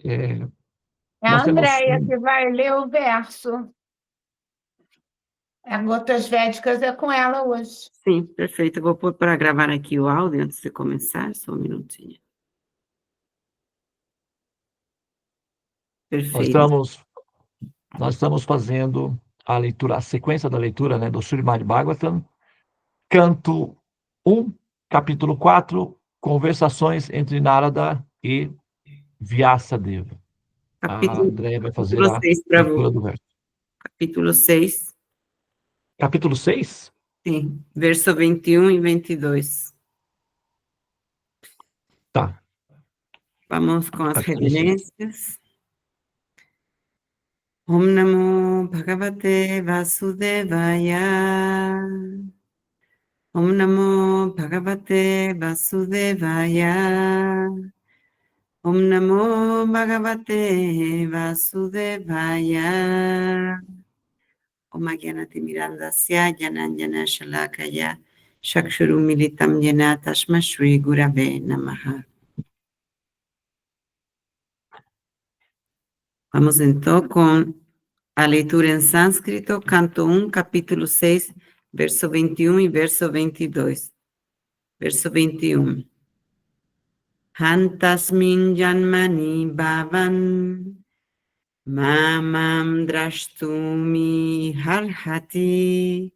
É nós a temos Andréia que vai ler o verso. É Gotas Védicas é com ela hoje. Sim, perfeito. Eu vou pôr para gravar aqui o áudio antes de começar, só um minutinho. Perfeito. Nós estamos fazendo a leitura, a sequência da leitura, né, do Srimad Bhagavatam, canto 1, capítulo 4, conversações entre Narada e Vyasadeva. A Andréia vai fazer Capítulo a 6 para leitura você. do verso. Capítulo 6. Capítulo 6? Sim, verso 21 e 22. Tá. Vamos com as Capítulo 6. reverências. Om Namo Bhagavate Vasudevaya. Om Namo Bhagavate Vasudevaya. Om Namo Bhagavate Vasudevaya. Om Agyanati Mirandasya Jananjana Shalakaya Shakshuru Militam Jena Tasma Shri Gurave Namaha. Vamos então com a leitura em sânscrito, canto 1, capítulo 6, verso 21 e verso 22. Verso 21. Hantasmin janmani bhavan mamam drashtumi harhati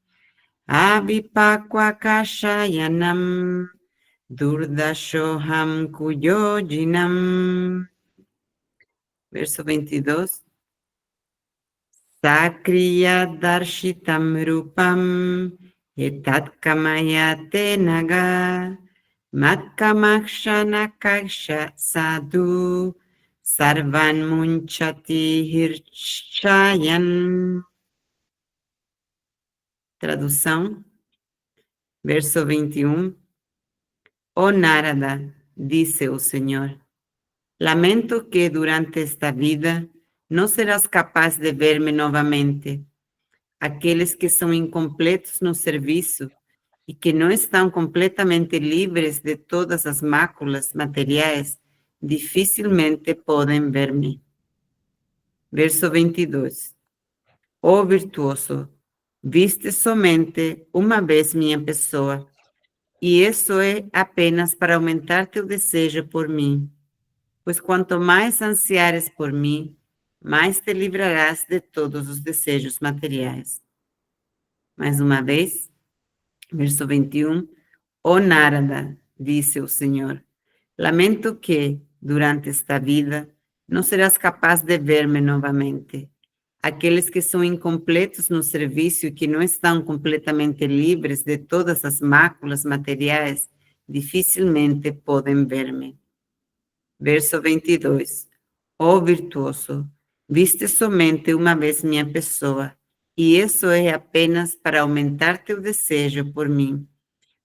avipakvakashayanam durdashoham kuyojinam. Verso 22. Sakriya darshitam rupam etat kamayate naga matkamaksha kaksha sadhu sarvan munchati hirchayan. Tradução, verso 21. Oh Narada, disse o Senhor, lamento que durante esta vida não serás capaz de ver-me novamente. Aqueles que são incompletos no serviço e que não estão completamente livres de todas as máculas materiais, dificilmente podem ver-me. Verso 22. Ó virtuoso, viste somente uma vez minha pessoa, e isso é apenas para aumentar teu desejo por mim. Pois quanto mais ansiares por mim, mais te livrarás de todos os desejos materiais. Mais uma vez, verso 21. Ó Narada, disse o Senhor, lamento que, durante esta vida, não serás capaz de ver-me novamente. Aqueles que são incompletos no serviço e que não estão completamente livres de todas as máculas materiais, dificilmente podem ver-me. Verso 22. Ó virtuoso, viste somente uma vez minha pessoa, e isso é apenas para aumentar teu desejo por mim.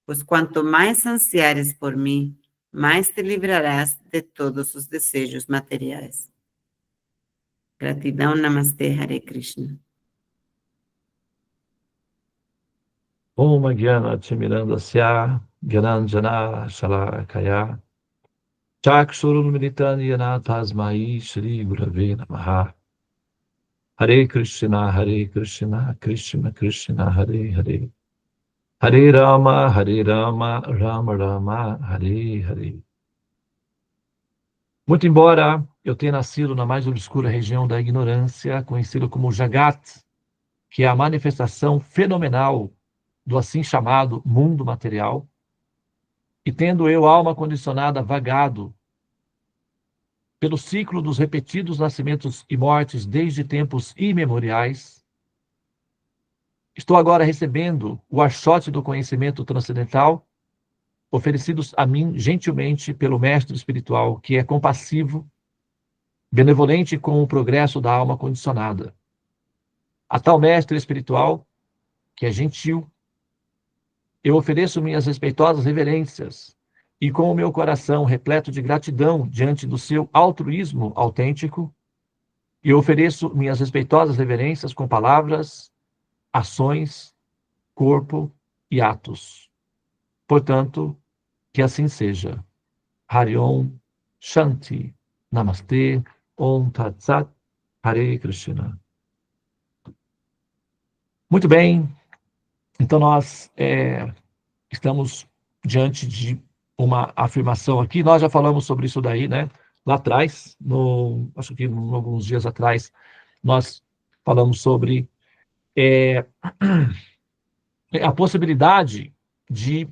Pois quanto mais ansiares por mim, mais te livrarás de todos os desejos materiais. Gratidão, Namastê, Hare Krishna. Om Agyanati Mirandasya Gyananjana Shalakaya Chakshurumilitam Yena Tasmai Shri Gurave Namaha. Hare Krishna, Krishna Krishna, Hare Hare. Hare Rama, Rama Rama, Hare Hare. Muito embora eu tenha nascido na mais obscura região da ignorância, conhecido como Jagat, que é a manifestação fenomenal do assim chamado mundo material, e tendo eu, alma condicionada, vagado pelo ciclo dos repetidos nascimentos e mortes desde tempos imemoriais, estou agora recebendo o archote do conhecimento transcendental, oferecidos a mim gentilmente pelo mestre espiritual, que é compassivo, benevolente com o progresso da alma condicionada. A tal mestre espiritual, que é gentil, eu ofereço minhas respeitosas reverências e com o meu coração repleto de gratidão diante do seu altruísmo autêntico, eu ofereço minhas respeitosas reverências com palavras, ações, corpo e atos. Portanto, que assim seja. Hariom, Shanti, Namastê, Om Tat Sat. Hare Krishna. Muito bem. Então, nós estamos diante de uma afirmação aqui. Nós já falamos sobre isso daí, né? Lá atrás, acho que alguns dias atrás, nós falamos sobre a possibilidade de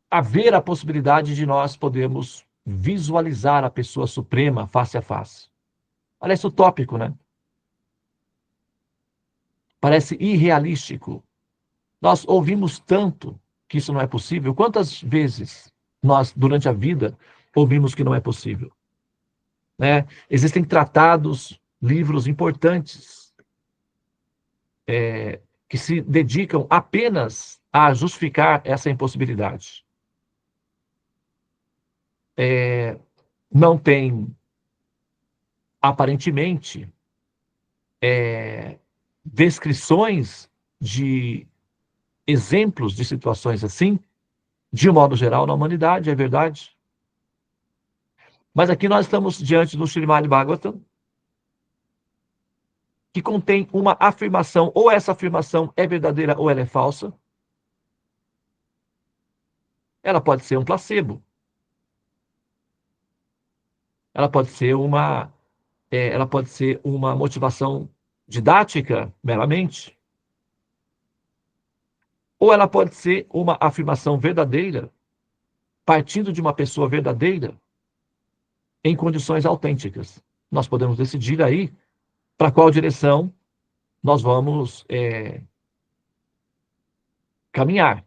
haver a possibilidade de nós podermos visualizar a pessoa suprema face a face. Parece utópico, né? Parece irrealístico. Nós ouvimos tanto que isso não é possível. Quantas vezes nós, durante a vida, ouvimos que não é possível? Né? Existem tratados, livros importantes que se dedicam apenas a justificar essa impossibilidade. Não tem, aparentemente, descrições de exemplos de situações assim, de um modo geral, na humanidade, é verdade. Mas aqui nós estamos diante do Srimad Bhagavatam, que contém uma afirmação, ou essa afirmação é verdadeira ou ela é falsa. Ela pode ser um placebo. Ela pode ser uma motivação didática, meramente. Ou ela pode ser uma afirmação verdadeira, partindo de uma pessoa verdadeira, em condições autênticas. Nós podemos decidir aí para qual direção nós vamos caminhar.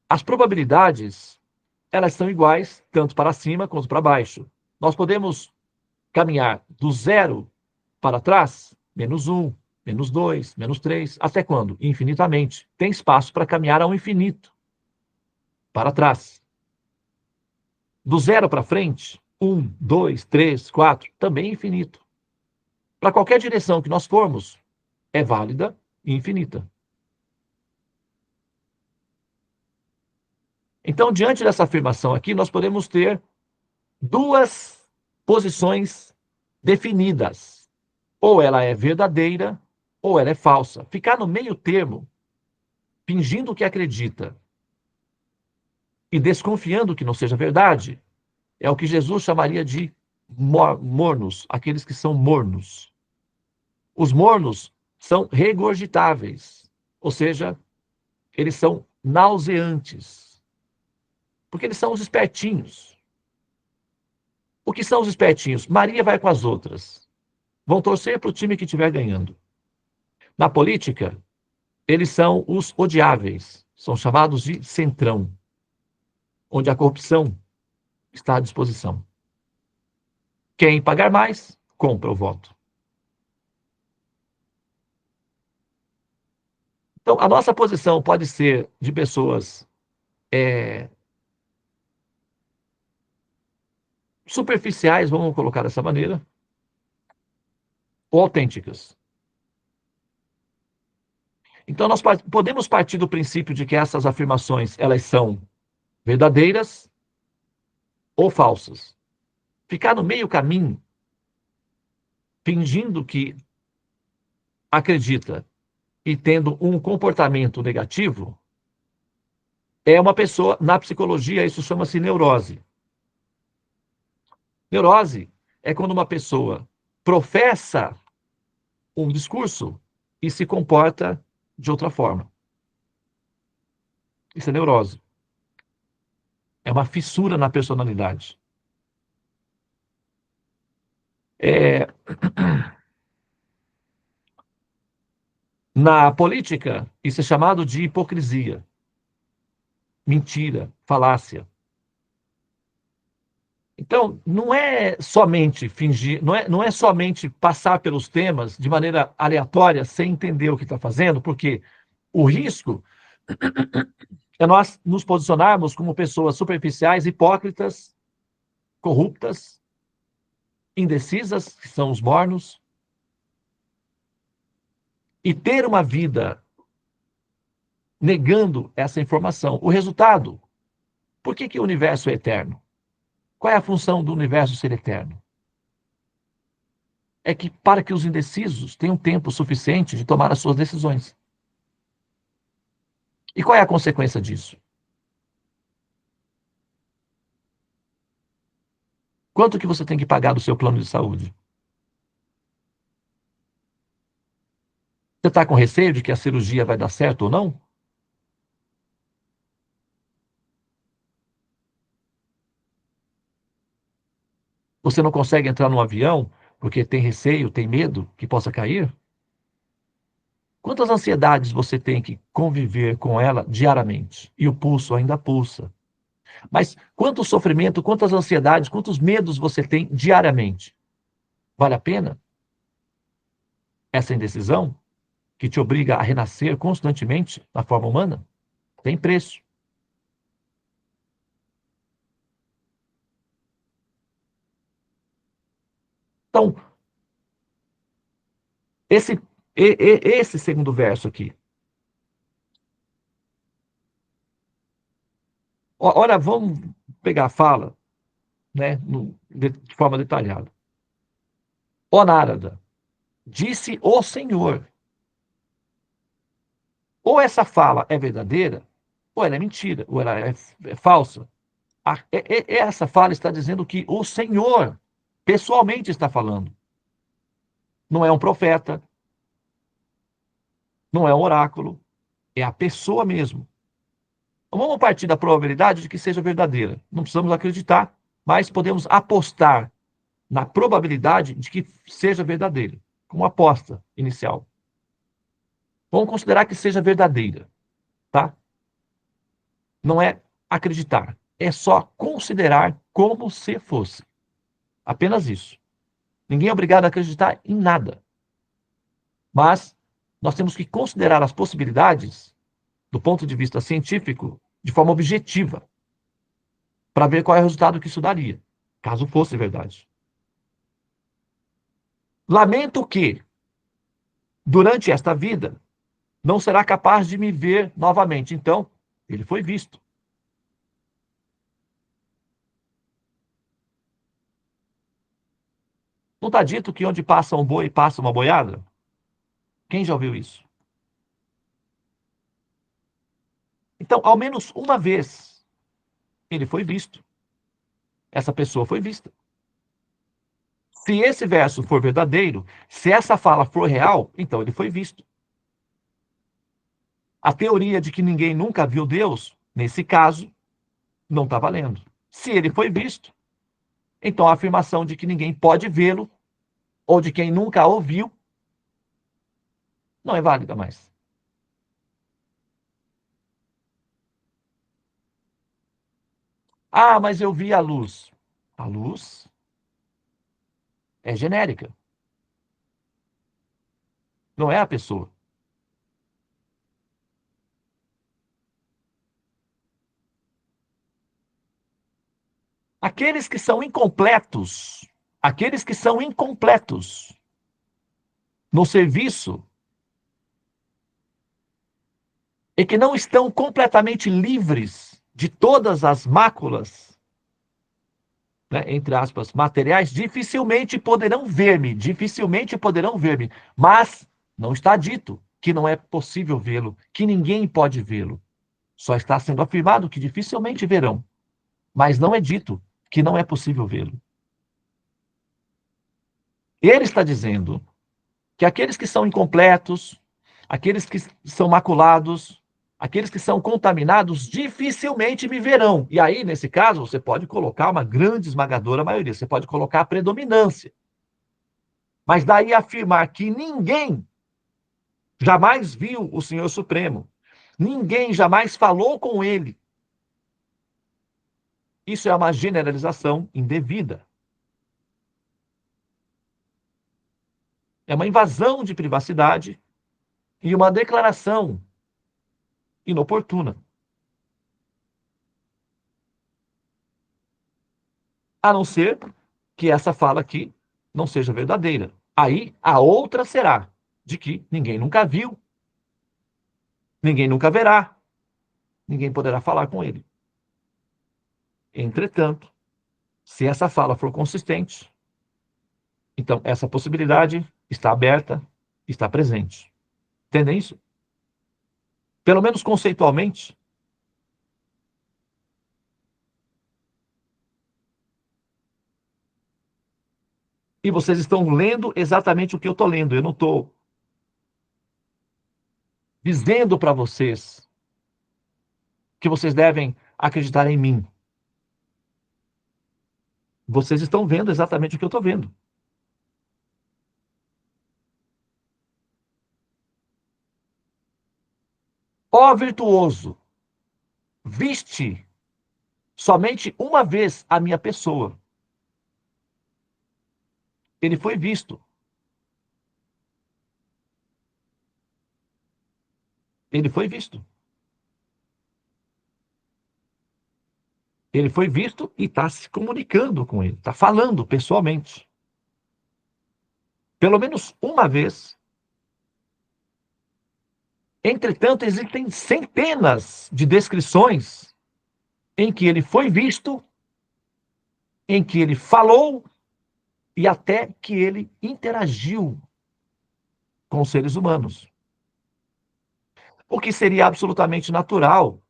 As probabilidades, elas são iguais, tanto para cima quanto para baixo. Nós podemos caminhar do 0 para trás, -1, -2, -3, até quando? Infinitamente. Tem espaço para caminhar ao infinito, para trás. Do 0 para frente, 1, 2, 3, 4, também infinito. Para qualquer direção que nós formos, é válida e infinita. Então, diante dessa afirmação aqui, nós podemos ter duas posições definidas. Ou ela é verdadeira, ou ela é falsa. Ficar no meio termo, fingindo que acredita e desconfiando que não seja verdade, é o que Jesus chamaria de mornos, aqueles que são mornos. Os mornos são regurgitáveis, ou seja, eles são nauseantes, porque eles são os espertinhos. O que são os espertinhos? Maria vai com as outras. Vão torcer para o time que estiver ganhando. Na política, eles são os odiáveis, são chamados de centrão, onde a corrupção está à disposição. Quem pagar mais, compra o voto. Então, a nossa posição pode ser de pessoas superficiais, vamos colocar dessa maneira, ou autênticas. Então, nós podemos partir do princípio de que essas afirmações, elas são verdadeiras ou falsas. Ficar no meio caminho, fingindo que acredita e tendo um comportamento negativo, é uma pessoa, na psicologia, isso chama-se neurose. Neurose é quando uma pessoa professa um discurso e se comporta de outra forma. Isso é neurose. É uma fissura na personalidade. Na política, isso é chamado de hipocrisia. Mentira, falácia. Então, não é somente fingir, não é somente passar pelos temas de maneira aleatória, sem entender o que está fazendo, porque o risco é nós nos posicionarmos como pessoas superficiais, hipócritas, corruptas, indecisas, que são os mornos, e ter uma vida negando essa informação. O resultado, por que o universo é eterno? Qual é a função do universo ser eterno? é que para que os indecisos tenham tempo suficiente de tomar as suas decisões. E qual é a consequência disso? Quanto que você tem que pagar do seu plano de saúde? Você está com receio de que a cirurgia vai dar certo ou não? Você não consegue entrar no avião porque tem receio, tem medo que possa cair? Quantas ansiedades você tem que conviver com ela diariamente? E o pulso ainda pulsa. Mas quanto sofrimento, quantas ansiedades, quantos medos você tem diariamente? Vale a pena essa indecisão que te obriga a renascer constantemente na forma humana? Tem preço. Então, esse, esse segundo verso aqui. Ora, vamos pegar a fala, né, de forma detalhada. Ó Nárada, disse o Senhor. Ou essa fala é verdadeira, ou ela é mentira, ou ela é falsa. Essa fala está dizendo que o Senhor pessoalmente está falando. Não é um profeta, não é um oráculo, é a pessoa mesmo. Então, vamos partir da probabilidade de que seja verdadeira. Não precisamos acreditar, mas podemos apostar na probabilidade de que seja verdadeira, como aposta inicial. Vamos considerar que seja verdadeira, tá? Não é acreditar, é só considerar como se fosse. Apenas isso. Ninguém é obrigado a acreditar em nada. Mas nós temos que considerar as possibilidades, do ponto de vista científico, de forma objetiva, para ver qual é o resultado que isso daria, caso fosse verdade. Lamento que, durante esta vida, não será capaz de me ver novamente. Então, ele foi visto. Não está dito que onde passa um boi, passa uma boiada? Quem já ouviu isso? Então, ao menos uma vez, ele foi visto. Essa pessoa foi vista. Se esse verso for verdadeiro, se essa fala for real, então ele foi visto. A teoria de que ninguém nunca viu Deus, nesse caso, não está valendo. Se ele foi visto, então a afirmação de que ninguém pode vê-lo, ou de quem nunca ouviu, não é válida mais. Ah, mas eu vi a luz. A luz é genérica, não é a pessoa. Aqueles que são incompletos no serviço e que não estão completamente livres de todas as máculas, né, entre aspas, materiais, dificilmente poderão ver-me, mas não está dito que não é possível vê-lo, que ninguém pode vê-lo. Só está sendo afirmado que dificilmente verão, mas não é dito que não é possível vê-lo. Ele está dizendo que aqueles que são incompletos, aqueles que são maculados, aqueles que são contaminados, dificilmente me verão. E aí, nesse caso, você pode colocar uma grande esmagadora maioria, você pode colocar a predominância. Mas daí afirmar que ninguém jamais viu o Senhor Supremo, ninguém jamais falou com ele, isso é uma generalização indevida. É uma invasão de privacidade e uma declaração inoportuna. A não ser que essa fala aqui não seja verdadeira. Aí a outra será de que ninguém nunca viu, ninguém nunca verá, ninguém poderá falar com ele. Entretanto, se essa fala for consistente, Então, essa possibilidade está aberta, está presente. Entendem isso? Pelo menos conceitualmente. E vocês estão lendo exatamente o que eu estou lendo. Eu não estou dizendo para vocês que vocês devem acreditar em mim. Vocês estão vendo exatamente o que eu estou vendo. Ó virtuoso, viste somente uma vez a minha pessoa. Ele foi visto. Ele foi visto. Ele foi visto e está se comunicando com ele, está falando pessoalmente. Pelo menos uma vez. Entretanto, existem centenas de descrições em que ele foi visto, em que ele falou e até que ele interagiu com os seres humanos. O que seria absolutamente natural,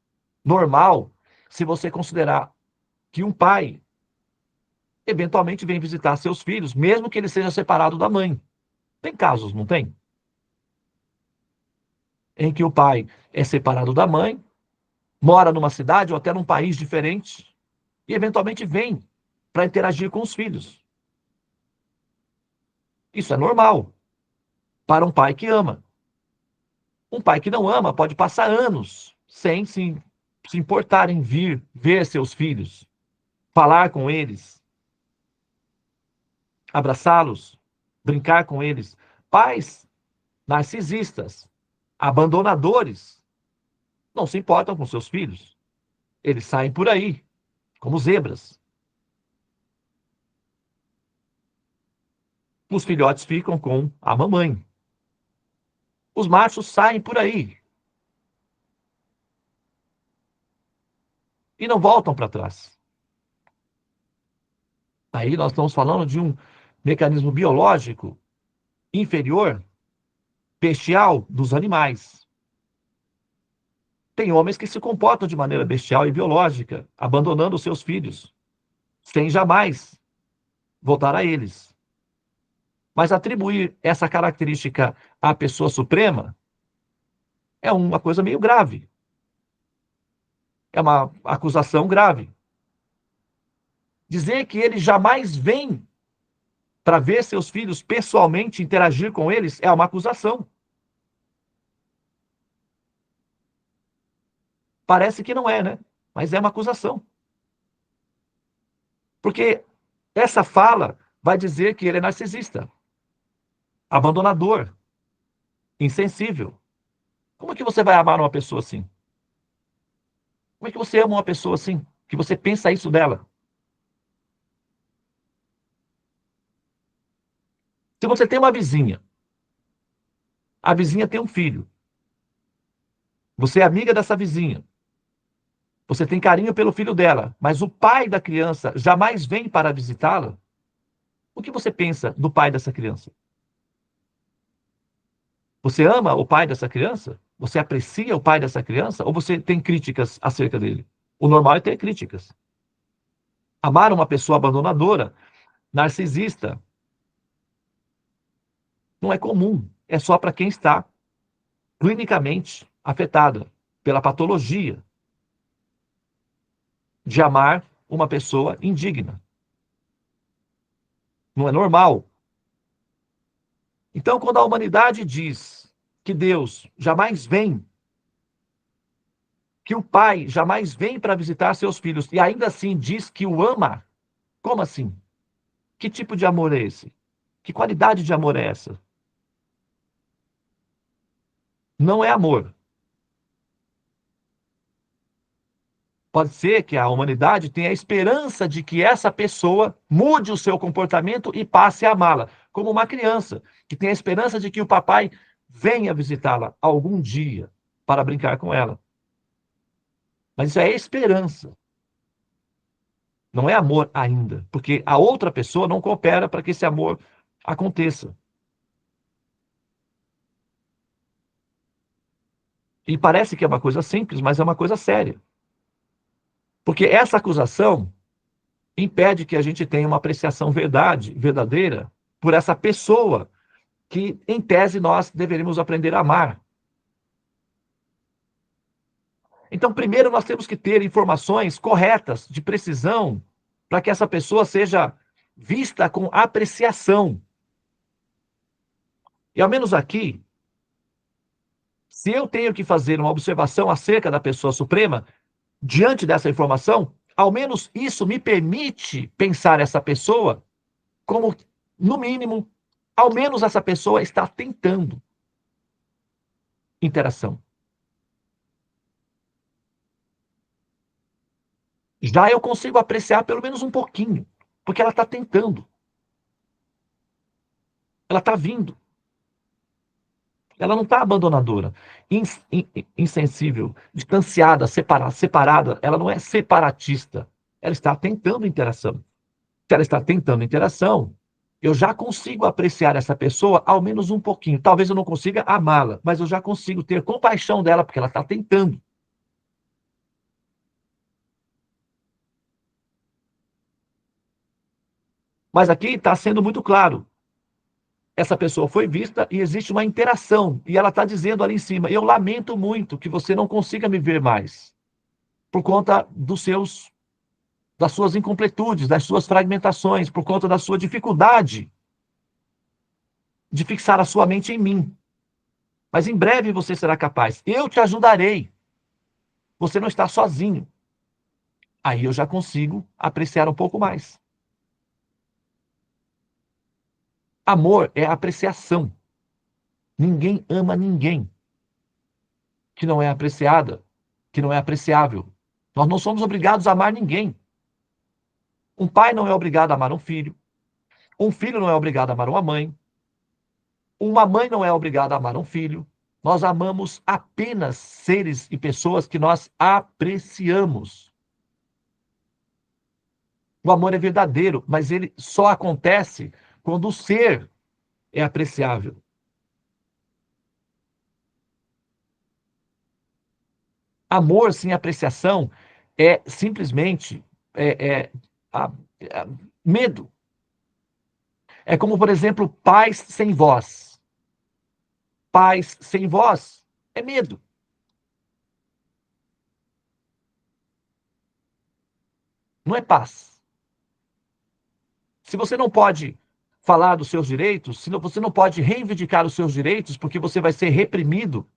normal, se você considerar que um pai eventualmente vem visitar seus filhos, mesmo que ele seja separado da mãe. Tem casos, não tem? Em que o pai é separado da mãe, mora numa cidade ou até num país diferente e eventualmente vem para interagir com os filhos. Isso é normal para um pai que ama. Um pai que não ama pode passar anos sem se importar em vir ver seus filhos, falar com eles, abraçá-los, brincar com eles. Pais narcisistas, abandonadores, não se importam com seus filhos. Eles saem por aí, como zebras. Os filhotes ficam com a mamãe. Os machos saem por aí e não voltam para trás. Aí nós estamos falando de um mecanismo biológico inferior, bestial, dos animais. Tem homens que se comportam de maneira bestial e biológica, abandonando os seus filhos, sem jamais voltar a eles. Mas atribuir essa característica à pessoa suprema é uma coisa meio grave. É uma acusação grave. Dizer que ele jamais vem para ver seus filhos pessoalmente, interagir com eles, é uma acusação. Parece que não é, né? Mas é uma acusação. Porque essa fala vai dizer que ele é narcisista, abandonador, insensível. Como é que você vai amar uma pessoa assim? Como é que você ama uma pessoa assim? Que você pensa isso dela? Se você tem uma vizinha, a vizinha tem um filho, você é amiga dessa vizinha, você tem carinho pelo filho dela, mas o pai da criança jamais vem para visitá-la, o que você pensa do pai dessa criança? Você ama o pai dessa criança? Você aprecia o pai dessa criança? Ou você tem críticas acerca dele? O normal é ter críticas. Amar uma pessoa abandonadora, narcisista, não é comum. É só para quem está clinicamente afetada pela patologia de amar uma pessoa indigna. Não é normal. Então, quando a humanidade diz que Deus jamais vem, que o pai jamais vem para visitar seus filhos e ainda assim diz que o ama, como assim? Que tipo de amor é esse? Que qualidade de amor é essa? Não é amor. Pode ser que a humanidade tenha a esperança de que essa pessoa mude o seu comportamento e passe a amá-la, como uma criança que tem a esperança de que o papai venha visitá-la algum dia para brincar com ela. Mas isso é esperança. Não é amor ainda, porque a outra pessoa não coopera para que esse amor aconteça. E parece que é uma coisa simples, mas é uma coisa séria. Porque essa acusação impede que a gente tenha uma apreciação verdadeira por essa pessoa que, em tese, nós deveríamos aprender a amar. Então, primeiro, nós temos que ter informações corretas, de precisão, para que essa pessoa seja vista com apreciação. E, ao menos aqui, se eu tenho que fazer uma observação acerca da pessoa suprema, diante dessa informação, ao menos isso me permite pensar essa pessoa como, no mínimo, ao menos essa pessoa está tentando interação. Já eu consigo apreciar pelo menos um pouquinho, porque ela está tentando. Ela está vindo. Ela não está abandonadora, insensível, distanciada, separada. Ela não é separatista. Ela está tentando interação. Se ela está tentando interação, eu já consigo apreciar essa pessoa ao menos um pouquinho. Talvez eu não consiga amá-la, mas eu já consigo ter compaixão dela, porque ela está tentando. Mas aqui está sendo muito claro. Essa pessoa foi vista e existe uma interação. E ela está dizendo ali em cima: eu lamento muito que você não consiga me ver mais, por conta das suas incompletudes, das suas fragmentações, por conta da sua dificuldade de fixar a sua mente em mim. Mas em breve você será capaz. Eu te ajudarei. Você não está sozinho. Aí eu já consigo apreciar um pouco mais. Amor é apreciação. Ninguém ama ninguém que não é apreciada, que não é apreciável. Nós não somos obrigados a amar ninguém. Um pai não é obrigado a amar um filho. Um filho não é obrigado a amar uma mãe. Uma mãe não é obrigada a amar um filho. Nós amamos apenas seres e pessoas que nós apreciamos. O amor é verdadeiro, mas ele só acontece quando o ser é apreciável. Amor sem apreciação é simplesmente a- a- medo. É como, por exemplo, paz sem voz. Paz sem voz é medo. Não é paz. Se você não pode falar dos seus direitos, se você não pode reivindicar os seus direitos, porque você vai ser reprimido,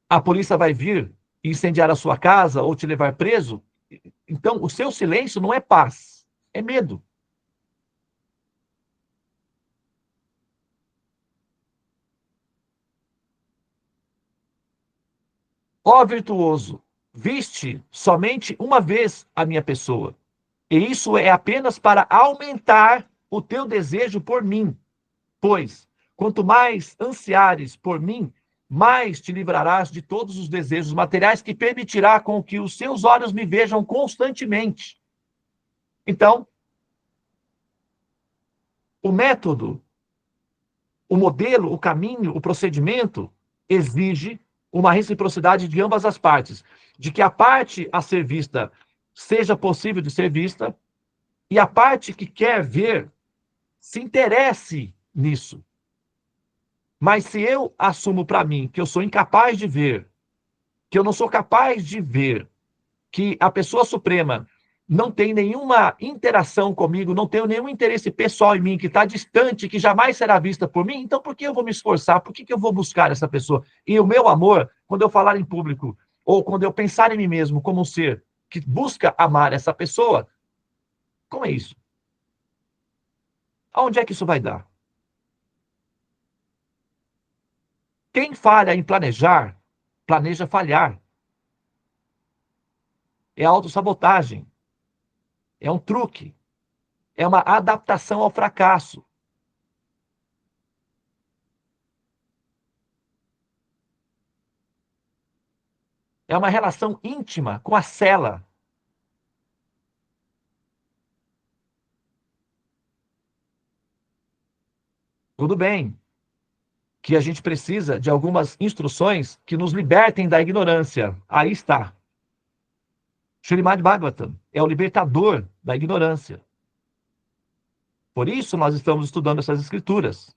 a polícia vai vir incendiar a sua casa ou te levar preso, então o seu silêncio não é paz, é medo. Ó virtuoso, viste somente uma vez a minha pessoa, e isso é apenas para aumentar o teu desejo por mim. Pois, quanto mais ansiares por mim, mais te livrarás de todos os desejos materiais que permitirá com que os seus olhos me vejam constantemente. Então, o método, o modelo, o caminho, o procedimento exige uma reciprocidade de ambas as partes, de que a parte a ser vista seja possível de ser vista e a parte que quer ver se interesse nisso. Mas se eu assumo para mim que eu sou incapaz de ver, que eu não sou capaz de ver, que a pessoa suprema não tem nenhuma interação comigo, não tem nenhum interesse pessoal em mim, que está distante, que jamais será vista por mim, então por que eu vou me esforçar? Por que eu vou buscar essa pessoa? E o meu amor, quando eu falar em público, ou quando eu pensar em mim mesmo como um ser que busca amar essa pessoa, como é isso? Aonde é que isso vai dar? Quem falha em planejar, planeja falhar. É autossabotagem. É um truque. É uma adaptação ao fracasso. É uma relação íntima com a cela. Tudo bem que a gente precisa de algumas instruções que nos libertem da ignorância. Aí está. Srimad Bhagavatam é o libertador da ignorância. Por isso nós estamos estudando essas escrituras.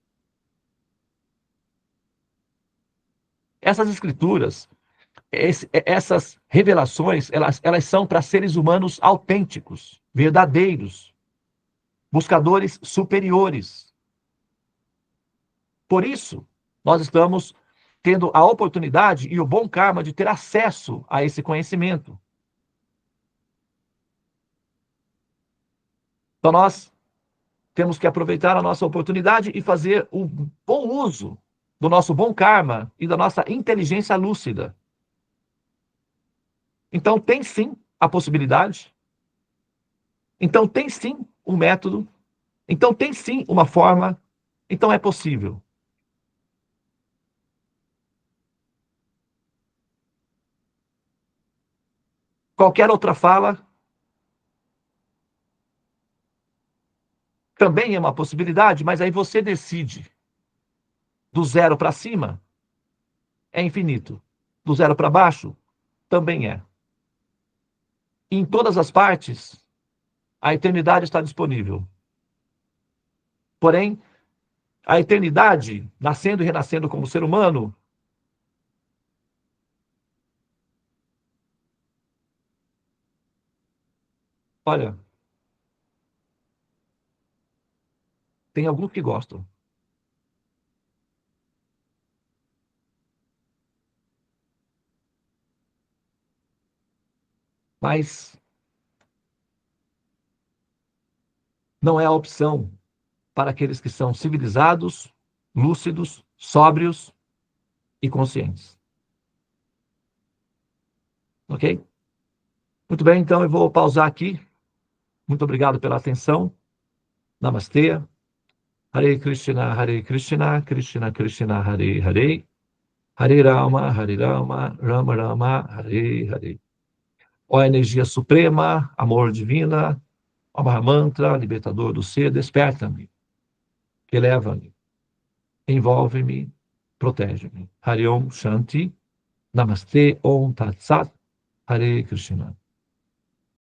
Essas escrituras, essas revelações, elas são para seres humanos autênticos, verdadeiros, buscadores superiores. Por isso, nós estamos tendo a oportunidade e o bom karma de ter acesso a esse conhecimento. Então, nós temos que aproveitar a nossa oportunidade e fazer o bom uso do nosso bom karma e da nossa inteligência lúcida. Então, tem sim a possibilidade. Então, tem sim um método. Então, tem sim uma forma. Então, é possível. Qualquer outra fala também é uma possibilidade, mas aí você decide. Do zero para cima é infinito. Do zero para baixo também é. Em todas as partes, a eternidade está disponível. Porém, a eternidade, nascendo e renascendo como ser humano, olha, tem alguns que gostam. Mas não é a opção para aqueles que são civilizados, lúcidos, sóbrios e conscientes. Ok? Muito bem, então eu vou pausar aqui. Muito obrigado pela atenção. Namastê. Hare Krishna, Krishna Krishna, Hare Hare. Hare Rama, Rama Rama, Hare Hare. Ó energia suprema, amor divina, ó Mahamantra, libertador do ser, desperta-me, eleva-me, envolve-me, protege-me. Hare Om Shanti, Namaste Om Tat Sat, Hare Krishna.